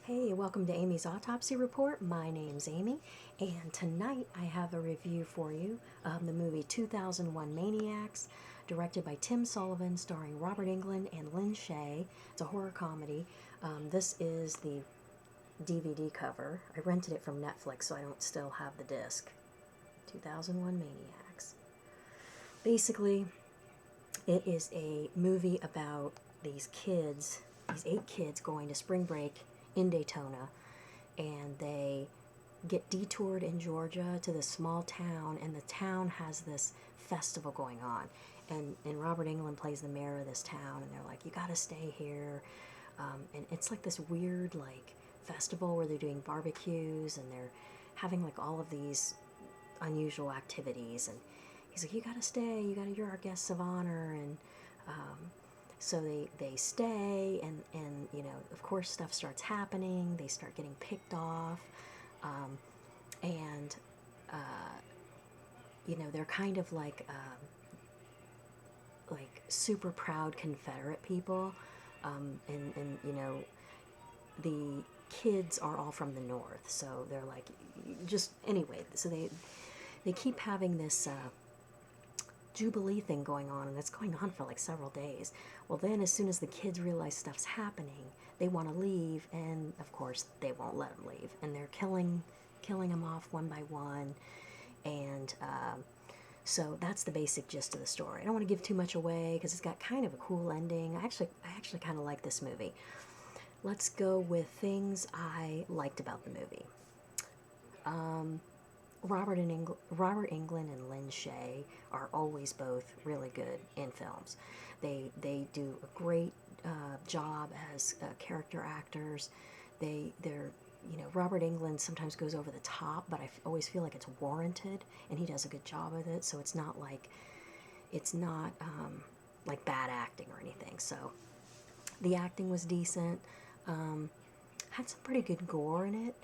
Hey, welcome to Amy's Autopsy Report. My name's Amy, and tonight I have a review for you of the movie 2001 Maniacs, directed by Tim Sullivan, starring Robert Englund and Lynn Shay. It's a horror comedy. This is the DVD cover. I rented it from Netflix, so I don't still have the disc. 2001 Maniacs. Basically, it is a movie about these kids, these 8 kids going to spring break in Daytona, and they get detoured in Georgia to this small town, and the town has this festival going on, and Robert Englund plays the mayor of this town, and they're like, you gotta stay here, and it's like this weird like festival where they're doing barbecues, and they're having like all of these unusual activities, and he's like, you gotta stay, you're our guests of honor, and so they stay, and you know, of course, stuff starts happening. They start getting picked off, and you know, they're kind of like super proud Confederate people, and you know, the kids are all from the North, so they're like, just anyway. So they keep having this Jubilee thing going on, and it's going on for like several days. Well, then as soon as the kids realize stuff's happening, they want to leave, and of course they won't let them leave, and they're killing them off one by one, and so that's the basic gist of the story. I don't want to give too much away because it's got kind of a cool ending. I actually kind of like this movie. Let's go with things I liked about the movie. Robert Englund and Lynn Shay are always both really good in films. They do a great job as character actors. They're you know, Robert Englund sometimes goes over the top, but I always feel like it's warranted, and he does a good job of it. So it's not like bad acting or anything. So the acting was decent. Had some pretty good gore in it.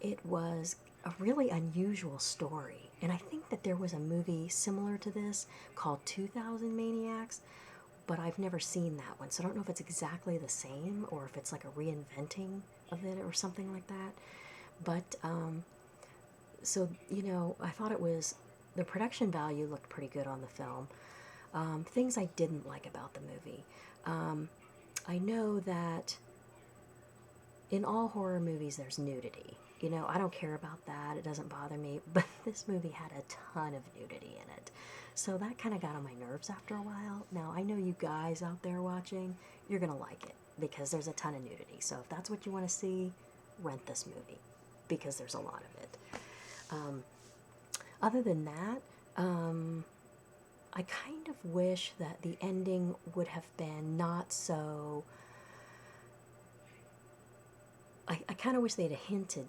It was a really unusual story, and I think that there was a movie similar to this called 2000 Maniacs, but I've never seen that one, so I don't know if it's exactly the same or if it's like a reinventing of it or something like that. But so you know, I thought the production value looked pretty good on the film. Things I didn't like about the movie, I know that in all horror movies there's nudity. You know, I don't care about that. It doesn't bother me. But this movie had a ton of nudity in it. So that kind of got on my nerves after a while. Now, I know you guys out there watching, you're going to like it because there's a ton of nudity. So if that's what you want to see, rent this movie because there's a lot of it. Other than that, I kind of wish that the ending would have been not so... I kind of wish they'd have hinted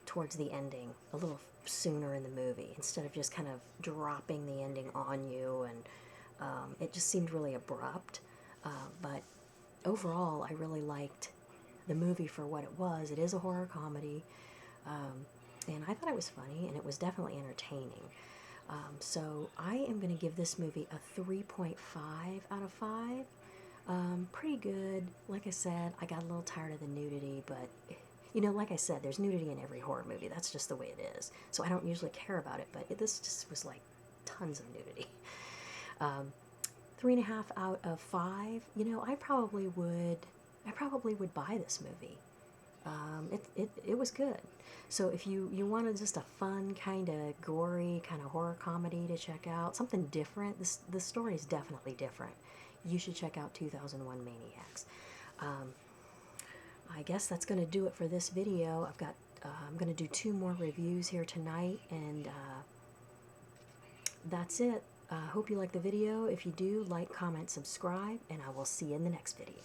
towards the ending a little sooner in the movie instead of just kind of dropping the ending on you, and it just seemed really abrupt. But overall, I really liked the movie for what it was. It is a horror comedy, and I thought it was funny, and it was definitely entertaining. So I am going to give this movie a 3.5 out of 5. Pretty good. Like I said, I got a little tired of the nudity, but, you know, like I said, there's nudity in every horror movie. That's just the way it is. So I don't usually care about it, but this just was like tons of nudity. 3.5 out of 5. You know, I probably would buy this movie. It was good. So if you wanted just a fun, kind of gory, kind of horror comedy to check out, something different, the story is definitely different. You should check out 2001 Maniacs. I guess that's going to do it for this video. I'm going to do 2 more reviews here tonight, and that's it. Hope you like the video. If you do, like, comment, subscribe, and I will see you in the next video.